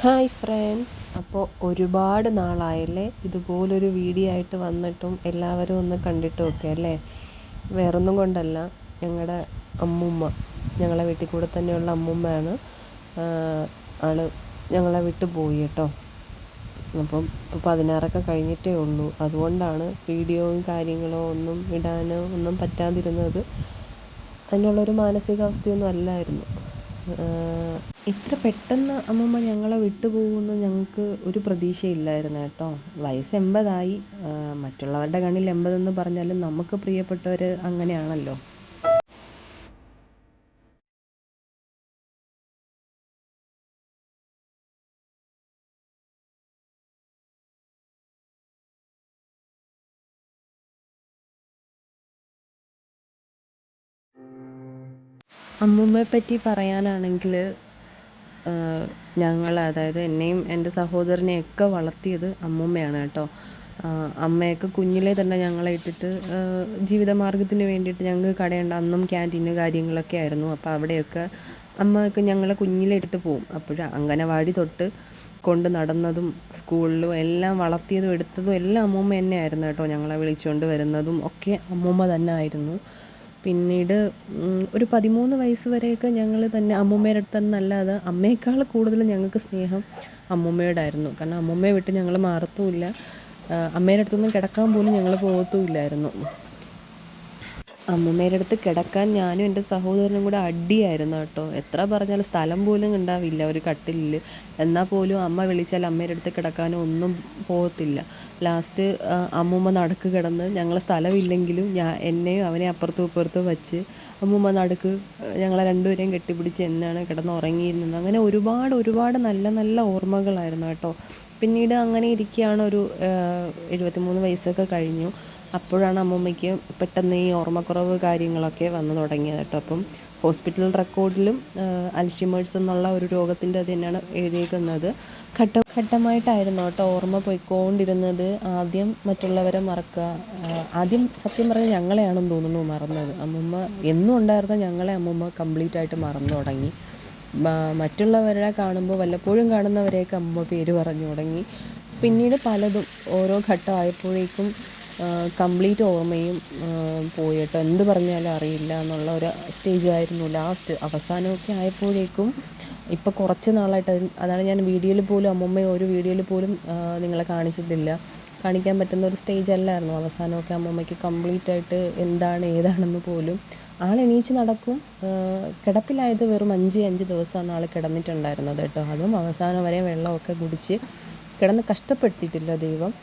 Hi friends, അപ്പോൾ ഒരുപാട് നാളായല്ലേ ഇതുപോലൊരു വീഡിയോ ആയിട്ട് വന്നിട്ടും എല്ലാവരും ഒന്ന് കണ്ടിട്ടും ഒക്കെ അല്ലേ. വേറൊന്നും കൊണ്ടല്ല, ഞങ്ങളുടെ അമ്മൂമ്മ, ഞങ്ങളെ വീട്ടിൽ കൂടെ തന്നെയുള്ള അമ്മൂമ്മയാണ്. ആള് ഞങ്ങളെ വിട്ടു പോയി കേട്ടോ. അപ്പം ഇപ്പോൾ 16 കഴിഞ്ഞിട്ടേ ഉള്ളൂ. അതുകൊണ്ടാണ് വീഡിയോയും കാര്യങ്ങളോ ഒന്നും ഇടാനോ ഒന്നും പറ്റാതിരുന്നത്. അതിനുള്ളൊരു മാനസികാവസ്ഥയൊന്നും അല്ലായിരുന്നു. ഇത്ര പെട്ടെന്ന് അമ്മൂമ്മ ഞങ്ങളെ വിട്ടുപോകുമെന്ന് ഞങ്ങൾക്ക് ഒരു പ്രതീക്ഷയില്ലായിരുന്നു കേട്ടോ. വയസ്സ് 80 മറ്റുള്ളവരുടെ കണ്ണിൽ 80 പറഞ്ഞാലും നമുക്ക് പ്രിയപ്പെട്ടവർ അങ്ങനെയാണല്ലോ. അമ്മൂമ്മയെ പറ്റി പറയാനാണെങ്കിൽ, ഞങ്ങൾ, അതായത് എന്നെയും എൻ്റെ സഹോദരനെയൊക്കെ വളർത്തിയത് അമ്മൂമ്മയാണ് കേട്ടോ. അമ്മയൊക്കെ കുഞ്ഞിലേ തന്നെ ഞങ്ങളെ ഇട്ടിട്ട് ജീവിതമാർഗ്ഗത്തിന് വേണ്ടിയിട്ട്, ഞങ്ങൾക്ക് കടയുണ്ട്, അന്നും ക്യാൻറ്റീന് കാര്യങ്ങളൊക്കെ ആയിരുന്നു. അപ്പോൾ അവിടെയൊക്കെ അമ്മയൊക്കെ ഞങ്ങളെ കുഞ്ഞിലേ ഇട്ടിട്ട് പോവും. അപ്പോൾ അംഗനവാടി തൊട്ട് കൊണ്ട് നടന്നതും സ്കൂളിലും എല്ലാം വളർത്തിയതും എടുത്തതും എല്ലാം അമ്മൂമ്മ തന്നെയായിരുന്നു കേട്ടോ. ഞങ്ങളെ വിളിച്ചുകൊണ്ട് വരുന്നതും ഒക്കെ അമ്മൂമ്മ തന്നെ ആയിരുന്നു. പിന്നീട് ഒരു 13 വയസ്സ് വരെയൊക്കെ ഞങ്ങൾ തന്നെ അമ്മൂമ്മയുടെ അടുത്ത് തന്നെ, അല്ലാതെ അമ്മയേക്കാൾ കൂടുതൽ ഞങ്ങൾക്ക് സ്നേഹം അമ്മൂമ്മയോടായിരുന്നു. കാരണം അമ്മൂമ്മയെ വിട്ട് ഞങ്ങൾ മാറത്തുമില്ല. അമ്മയുടെ അടുത്തൊന്നും കിടക്കാൻ പോലും ഞങ്ങൾ പോകത്തുമില്ലായിരുന്നു. അമ്മൂമ്മയുടെ അടുത്ത് കിടക്കാൻ ഞാനും എൻ്റെ സഹോദരനും കൂടെ അടിയായിരുന്നു കേട്ടോ. എത്ര പറഞ്ഞാലും സ്ഥലം പോലും ഉണ്ടാവില്ല ഒരു കട്ടിലിൽ. എന്നാൽ പോലും അമ്മ വിളിച്ചാൽ അമ്മയുടെ അടുത്ത് കിടക്കാനോ ഒന്നും പോകത്തില്ല. ലാസ്റ്റ് അമ്മൂമ്മ നടുക്ക് കിടന്ന്, ഞങ്ങൾ സ്ഥലമില്ലെങ്കിലും എന്നെയും അവനെ അപ്പുറത്തും ഇപ്പുറത്തും വെച്ച് അമ്മൂമ്മ നടുക്ക് ഞങ്ങളെ രണ്ടുപേരെയും കെട്ടിപ്പിടിച്ച് എന്നാണ് കിടന്ന് ഉറങ്ങിയിരുന്നത്. അങ്ങനെ ഒരുപാട് ഒരുപാട് നല്ല നല്ല ഓർമ്മകളായിരുന്നു കേട്ടോ. പിന്നീട് അങ്ങനെ ഇരിക്കുകയാണ്, ഒരു 73 വയസ്സൊക്കെ കഴിഞ്ഞു. അപ്പോഴാണ് അമ്മൂമ്മയ്ക്ക് പെട്ടെന്ന് ഈ ഓർമ്മക്കുറവ് കാര്യങ്ങളൊക്കെ വന്നു തുടങ്ങിയത് കേട്ടോ. അപ്പം ഹോസ്പിറ്റൽ റെക്കോർഡിലും അൽഷിമേഴ്സ് എന്നുള്ള ഒരു രോഗത്തിൻ്റെ അത് തന്നെയാണ് എഴുതിയിരിക്കുന്നത്. ഘട്ടമായിട്ടായിരുന്നു കേട്ടോ ഓർമ്മ പോയിക്കൊണ്ടിരുന്നത്. ആദ്യം മറ്റുള്ളവരെ മറക്കുക, ആദ്യം സത്യം പറഞ്ഞാൽ ഞങ്ങളെയാണെന്ന് തോന്നുന്നു മറന്നത്. അമ്മൂമ്മ എന്നും ഉണ്ടായിരുന്ന ഞങ്ങളെ അമ്മൂമ്മ കംപ്ലീറ്റ് ആയിട്ട് മറന്നു തുടങ്ങി. മറ്റുള്ളവരെ കാണുമ്പോൾ, വല്ലപ്പോഴും കാണുന്നവരെയൊക്കെ അമ്മൂമ്മ പേര് പറഞ്ഞു തുടങ്ങി. പിന്നീട് പലതും ഓരോ ഘട്ടമായപ്പോഴേക്കും കംപ്ലീറ്റ് ഓർമ്മയും പോയി കേട്ടോ. എന്ത് പറഞ്ഞാലും അറിയില്ല എന്നുള്ള ഒരു സ്റ്റേജായിരുന്നു ലാസ്റ്റ്. അവസാനമൊക്കെ ആയപ്പോഴേക്കും ഇപ്പോൾ കുറച്ച് നാളായിട്ട്, അതാണ് ഞാൻ വീഡിയോയിൽ പോലും, അമ്മൂമ്മയെ ഒരു വീഡിയോയിൽ പോലും നിങ്ങളെ കാണിച്ചിട്ടില്ല. കാണിക്കാൻ പറ്റുന്ന ഒരു സ്റ്റേജ് അല്ലായിരുന്നു. അവസാനമൊക്കെ അമ്മൂമ്മയ്ക്ക് കംപ്ലീറ്റ് ആയിട്ട് എന്താണ് ഏതാണെന്ന് പോലും, ആൾ എണീച്ച് നടക്കും. കിടപ്പിലായത് വെറും 5 ദിവസമാണ് ആൾ കിടന്നിട്ടുണ്ടായിരുന്നത് കേട്ടോ. അതും അവസാനം വരെ വെള്ളമൊക്കെ കുടിച്ച് കിടന്ന് കഷ്ടപ്പെടുത്തിയിട്ടില്ല ദൈവം.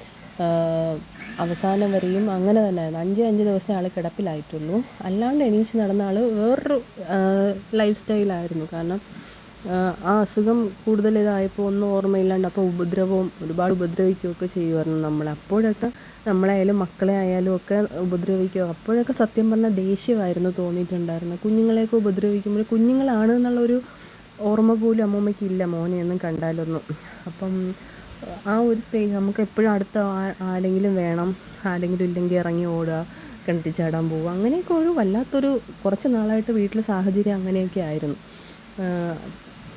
അവസാനം വരെയും അങ്ങനെ തന്നെയായിരുന്നു. 5 ദിവസമേ ആൾ കിടപ്പിലായിട്ടുള്ളൂ. അല്ലാണ്ട് എണീച്ച് നടന്ന ആൾ വേറൊരു ലൈഫ് സ്റ്റൈലായിരുന്നു. കാരണം ആ അസുഖം കൂടുതൽ ഇതായപ്പോൾ ഒന്നും ഓർമ്മയില്ലാണ്ട്, അപ്പോൾ ഒരുപാട് ഉപദ്രവിക്കുകയൊക്കെ ചെയ്യുമായിരുന്നു നമ്മളെ. അപ്പോഴൊക്കെ നമ്മളായാലും മക്കളെ ആയാലും ഒക്കെ ഉപദ്രവിക്കുക. അപ്പോഴൊക്കെ സത്യം പറഞ്ഞാൽ ദേഷ്യമായിരുന്നു തോന്നിയിട്ടുണ്ടായിരുന്നു. കുഞ്ഞുങ്ങളെയൊക്കെ ഉപദ്രവിക്കുമ്പോൾ, കുഞ്ഞുങ്ങളാണ് എന്നുള്ളൊരു ഓർമ്മ പോലും അമ്മൂമ്മയ്ക്കില്ല മോനെയൊന്നും കണ്ടാലൊന്നും. അപ്പം ആ ഒരു സ്റ്റേജ്, നമുക്ക് എപ്പോഴും അടുത്ത ആരെങ്കിലും വേണം, ആരെങ്കിലും ഇല്ലെങ്കിൽ ഇറങ്ങി ഓടുക, കിണറ്റിൽ ചാടാൻ പോവുക, അങ്ങനെയൊക്കെ ഒരു വല്ലാത്തൊരു കുറച്ച് നാളായിട്ട് വീട്ടിലെ സാഹചര്യം അങ്ങനെയൊക്കെ ആയിരുന്നു.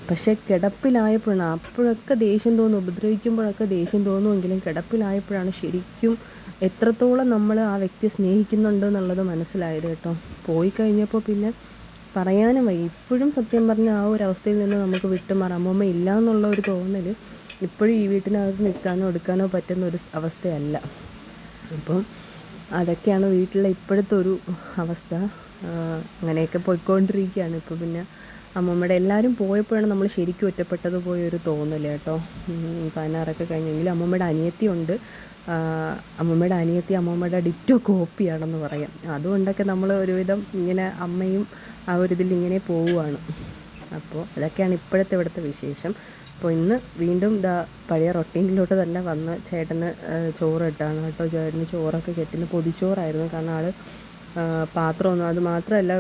പക്ഷേ കിടപ്പിലായപ്പോഴാണ്, അപ്പോഴൊക്കെ ദേഷ്യം തോന്നും, ഉപദ്രവിക്കുമ്പോഴൊക്കെ ദേഷ്യം തോന്നുമെങ്കിലും കിടപ്പിലായപ്പോഴാണ് ശരിക്കും എത്രത്തോളം നമ്മൾ ആ വ്യക്തിയെ സ്നേഹിക്കുന്നുണ്ട് എന്നുള്ളത് മനസ്സിലായത് കേട്ടോ. പോയി കഴിഞ്ഞപ്പോൾ പിന്നെ പറയാനും വയ്യ. ഇപ്പോഴും സത്യം പറഞ്ഞാൽ ആ ഒരു അവസ്ഥയിൽ നിന്ന് നമുക്ക് വിട്ടുമാറാം. അമ്മൂമ്മ ഇല്ല എന്നുള്ള ഒരു തോന്നൽ ഇപ്പോഴും ഈ വീട്ടിനകത്ത് നിൽക്കാനോ എടുക്കാനോ പറ്റുന്ന ഒരു അവസ്ഥയല്ല. അപ്പം അതൊക്കെയാണ് വീട്ടിലെ ഇപ്പോഴത്തെ ഒരു അവസ്ഥ. അങ്ങനെയൊക്കെ പോയിക്കൊണ്ടിരിക്കുകയാണ്. ഇപ്പോൾ പിന്നെ അമ്മൂമ്മയുടെ എല്ലാവരും പോയപ്പോഴാണ് നമ്മൾ ശരിക്കും ഒറ്റപ്പെട്ടതുപോയൊരു തോന്നൽ കേട്ടോ. 16 കഴിഞ്ഞെങ്കിലും അമ്മൂമ്മയുടെ അനിയത്തിയുണ്ട്. അമ്മൂമ്മയുടെ അനിയത്തി അമ്മൂമ്മയുടെ ഡിറ്റോ കോപ്പിയാണെന്ന് പറയാം. അതുകൊണ്ടൊക്കെ നമ്മൾ ഒരുവിധം ഇങ്ങനെ അമ്മയും ആ ഒരിതിൽ ഇങ്ങനെ പോവുകയാണ്. അപ്പോൾ അതൊക്കെയാണ് ഇപ്പോഴത്തെ ഇവിടുത്തെ വിശേഷം. അപ്പോൾ ഇന്ന് വീണ്ടും പഴയ റൊട്ടീനിലോട്ട് തന്നെ വന്ന് ചേട്ടന് ചോറ് ഇട്ടാണ് കേട്ടോ. ചേട്ടന് ചോറൊക്കെ കെട്ടുന്ന പൊതിച്ചോറായിരുന്നു. കാരണം ആൾ പാത്രമൊന്നും, അത് മാത്രമല്ല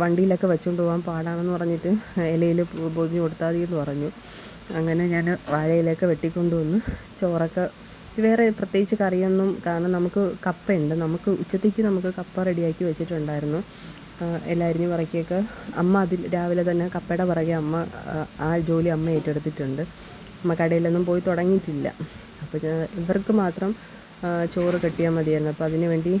വണ്ടിയിലൊക്കെ വെച്ചുകൊണ്ട് പോകാൻ പാടാണെന്ന് പറഞ്ഞിട്ട് ഇലയിൽ പൊതിഞ്ഞ് കൊടുത്താൽ മതി എന്ന് പറഞ്ഞു. അങ്ങനെ ഞാൻ വാഴയിലൊക്കെ വെട്ടിക്കൊണ്ടുവന്ന് ചോറൊക്കെ, വേറെ പ്രത്യേകിച്ച് കറിയൊന്നും, കാരണം നമുക്ക് കപ്പയുണ്ട്, നമുക്ക് ഉച്ചത്തേക്ക് നമുക്ക് കപ്പ റെഡിയാക്കി വെച്ചിട്ടുണ്ടായിരുന്നു. എല്ലാം അരിഞ്ഞ് പറക്കിയൊക്കെ അമ്മ രാവിലെ തന്നെ കപ്പയുടെ പിറകെ അമ്മ ആ ജോലി അമ്മ ഏറ്റെടുത്തിട്ടുണ്ട്. അമ്മ കടയിലൊന്നും പോയി തുടങ്ങിയിട്ടില്ല. അപ്പോൾ ഇവർക്ക് മാത്രം ചോറ് കെട്ടിയാൽ മതിയായിരുന്നു. അപ്പോൾ അതിന് വേണ്ടി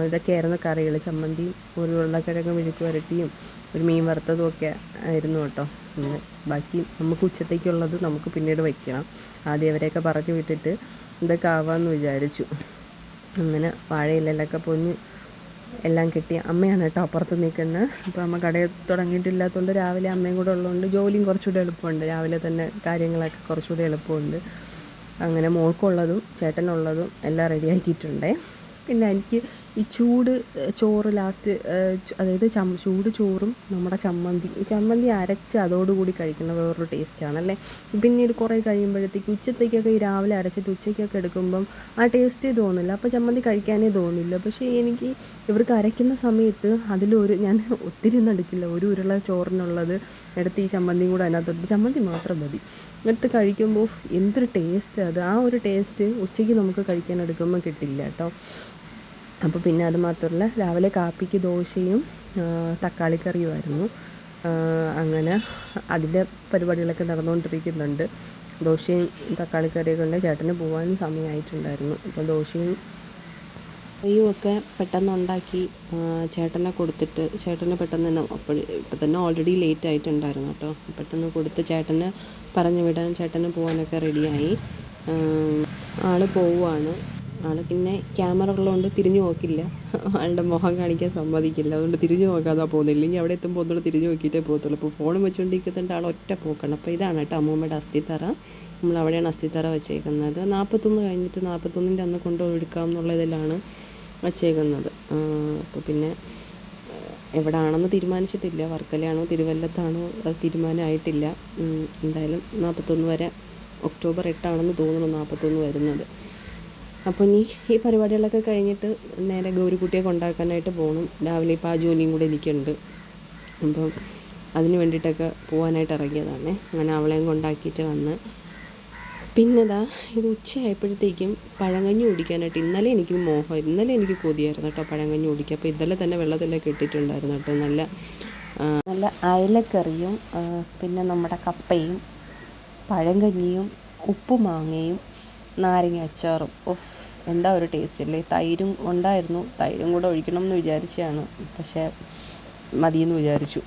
ഇതൊക്കെയായിരുന്നു കറികൾ. ചമ്മന്തിയും ഒരു ഉരുളക്കിഴങ്ങ് മെഴുക്ക് വരട്ടിയും ഒരു മീൻ വറുത്തതും ഒക്കെ ആയിരുന്നു കേട്ടോ. പിന്നെ ബാക്കി നമുക്ക് ഉച്ചത്തേക്കുള്ളത് നമുക്ക് പിന്നീട് വയ്ക്കണം. ആദ്യം അവരെയൊക്കെ പറഞ്ഞു വിട്ടിട്ട് ഇതൊക്കെ ആവാമെന്ന് വിചാരിച്ചു. അങ്ങനെ വാഴയിലൊക്കെ പൊഞ്ഞ് എല്ലാം കിട്ടി. അമ്മയാണ് കേട്ടോ അപ്പുറത്ത് നിൽക്കുന്നത്. അപ്പോൾ അമ്മ കടയിൽ തുടങ്ങിയിട്ടില്ലാത്തതുകൊണ്ട് രാവിലെ അമ്മയും കൂടെ ഉള്ളതുകൊണ്ട് ജോലിയും കുറച്ചുകൂടെ എളുപ്പമുണ്ട്. രാവിലെ തന്നെ കാര്യങ്ങളൊക്കെ കുറച്ചുകൂടി എളുപ്പമുണ്ട്. അങ്ങനെ മോൾക്കുള്ളതും ചേട്ടനുള്ളതും എല്ലാം റെഡിയാക്കിയിട്ടുണ്ടേ. പിന്നെ എനിക്ക് ഈ ചൂട് ചോറ് ലാസ്റ്റ് അതായത് ചൂട് ചോറും നമ്മുടെ ചമ്മന്തി അരച്ച് അതോടുകൂടി കഴിക്കുന്ന വേറൊരു ടേസ്റ്റാണല്ലേ. പിന്നീട് കുറേ കഴിയുമ്പോഴത്തേക്ക് ഉച്ചത്തേക്കൊക്കെ ഈ രാവിലെ അരച്ചിട്ട് ഉച്ചയ്ക്കൊക്കെ എടുക്കുമ്പം ആ ടേസ്റ്റ് തോന്നില്ല. അപ്പോൾ ചമ്മന്തി കഴിക്കാനേ തോന്നില്ല. പക്ഷേ എനിക്ക് ഇവർക്ക് അരയ്ക്കുന്ന സമയത്ത് ഞാൻ ഒത്തിരി ഒന്നും എടുക്കില്ല. ഒരു ഉരുള ചോറിനുള്ളത് എടുത്ത് ഈ ചമ്മന്തിയും കൂടെ അതിനകത്തോട്ട് ചമ്മന്തി മാത്രം മതി. എന്നിട്ട് കഴിക്കുമ്പോൾ എന്തൊരു ടേസ്റ്റ് അത്. ആ ഒരു ടേസ്റ്റ് ഉച്ചയ്ക്ക് നമുക്ക് കഴിക്കാൻ എടുക്കുമ്പോൾ കിട്ടില്ല കേട്ടോ. അപ്പോൾ പിന്നെ അത് മാത്രമല്ല രാവിലെ കാപ്പിക്ക് ദോശയും തക്കാളിക്കറിയുമായിരുന്നു. അങ്ങനെ അതിൻ്റെ പരിപാടികളൊക്കെ നടന്നുകൊണ്ടിരിക്കുന്നുണ്ട്. ദോശയും തക്കാളിക്കറിയൊക്കെ ഉണ്ട്. ചേട്ടന് പോകാനും സമയമായിട്ടുണ്ടായിരുന്നു. അപ്പോൾ ദോശയും കറിയും ഒക്കെ പെട്ടെന്ന് ഉണ്ടാക്കി ചേട്ടനെ കൊടുത്തിട്ട് ചേട്ടന് പെട്ടെന്ന് തന്നെ ഇപ്പം തന്നെ ഓൾറെഡി ലേറ്റ് ആയിട്ടുണ്ടായിരുന്നു കേട്ടോ. പെട്ടെന്ന് കൊടുത്ത് ചേട്ടന് പറഞ്ഞു വിടാൻ ചേട്ടന് പോകാനൊക്കെ റെഡിയായി. ആൾ പോവുകയാണ്. ആൾ പിന്നെ ക്യാമറ ഉള്ളതുകൊണ്ട് തിരിഞ്ഞു നോക്കില്ല. ആളുടെ മുഖം കാണിക്കാൻ സമ്മതിക്കില്ല. അതുകൊണ്ട് തിരിഞ്ഞു നോക്കാതെ പോകുന്നില്ല. ഇനി അവിടെ എത്തുമ്പോൾ ഒന്നുകൂടെ തിരിഞ്ഞു നോക്കിയിട്ടേ പോകത്തുള്ളൂ. അപ്പോൾ ഫോൺ വെച്ചുകൊണ്ടിരിക്കുന്നുണ്ട് ആൾ ഒറ്റ പോക്കണം. അപ്പോൾ ഇതാണ് കേട്ടോ അമ്മൂമ്മയുടെ അസ്ഥിത്തറ. നമ്മൾ അവിടെയാണ് അസ്ഥിത്തറ വെച്ചേക്കുന്നത്. 41 കഴിഞ്ഞിട്ട് 41ൻ്റെ അന്ന് കൊണ്ടുപോയി എടുക്കാം എന്നുള്ള ഇതിലാണ് വച്ചേക്കുന്നത്. അപ്പോൾ പിന്നെ എവിടെയാണെന്ന് തീരുമാനിച്ചിട്ടില്ല. വർക്കലയാണോ തിരുവല്ലത്താണോ അത് തീരുമാനമായിട്ടില്ല. എന്തായാലും 41 വരെ ഒക്ടോബർ 8 തോന്നുന്നു 41 വരുന്നത്. അപ്പോൾ ഇനി ഈ പരിപാടികളൊക്കെ കഴിഞ്ഞിട്ട് നേരെ ഗൗരിക്കുട്ടിയെ കൊണ്ടാക്കാനായിട്ട് പോകണം. രാവിലെ ഇപ്പോൾ ആ ജോലിയും കൂടെ എനിക്കുണ്ട്. അപ്പം അതിന് വേണ്ടിയിട്ടൊക്കെ പോകാനായിട്ട് ഇറങ്ങിയതാണ്. അങ്ങനെ അവളെയും കൊണ്ടാക്കിയിട്ട് വന്ന് പിന്നെ ഇത് ഉച്ചയായപ്പോഴത്തേക്കും പഴങ്കഞ്ഞി കുടിക്കാനായിട്ട് ഇന്നലെ എനിക്ക് കൊതിയായിരുന്നു കേട്ടോ പഴങ്കഞ്ഞി കുടിക്കുക. അപ്പോൾ ഇന്നലെ തന്നെ വെള്ളത്തിലൊക്കെ ഇട്ടിട്ടുണ്ടായിരുന്നു കേട്ടോ. നല്ല അയലക്കറിയും പിന്നെ നമ്മുടെ കപ്പയും പഴങ്കഞ്ഞിയും ഉപ്പുമാങ്ങയും നാരങ്ങ അച്ചാറും. എന്താ ഒരു ടേസ്റ്റ് അല്ലേ. തൈരും ഉണ്ടായിരുന്നു. തൈരും കൂടെ ഒഴിക്കണം എന്ന് വിചാരിച്ചതാണ്. പക്ഷേ മതിയെന്ന് വിചാരിച്ചു.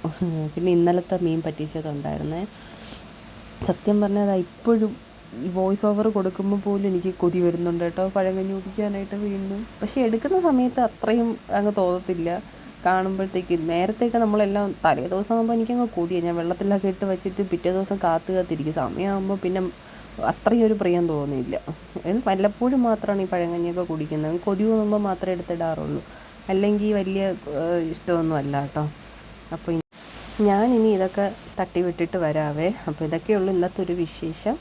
പിന്നെ ഇന്നലത്തെ മീൻ പറ്റിച്ചതുണ്ടായിരുന്നേ. സത്യം പറഞ്ഞാൽ ഇപ്പോഴും ഈ വോയിസ് ഓവർ കൊടുക്കുമ്പോൾ പോലും എനിക്ക് കൊതി വരുന്നുണ്ട് കേട്ടോ പഴങ്കഞ്ഞി കുടിക്കാനായിട്ട് വീണ്ടും. പക്ഷേ എടുക്കുന്ന സമയത്ത് അത്രയും അങ്ങ് തോന്നത്തില്ല. കാണുമ്പോഴത്തേക്ക് നേരത്തെയൊക്കെ നമ്മളെല്ലാം തലേ ദിവസം ആകുമ്പോൾ എനിക്കങ്ങ് കൊതിയാണ്. ഞാൻ വെള്ളത്തിലൊക്കെ ഇട്ട് വെച്ചിട്ട് പിറ്റേ ദിവസം കാത്തിരിക്കും. സമയമാകുമ്പോൾ പിന്നെ അത്രയും ഒരു പ്രിയം തോന്നിയില്ല. വല്ലപ്പോഴും മാത്രമാണ് ഈ പഴങ്കഞ്ഞിയൊക്കെ കുടിക്കുന്നത്. കൊതി തോന്നുമ്പോൾ മാത്രമേ എടുത്തിടാറുള്ളൂ. അല്ലെങ്കിൽ വലിയ ഇഷ്ടമൊന്നും അല്ല കേട്ടോ. അപ്പോൾ ഞാനിനി ഇതൊക്കെ തട്ടി വിട്ടിട്ട് വരാവേ. അപ്പോൾ ഇതൊക്കെയുള്ളൂ ഇന്നത്തെ ഒരു വിശേഷം.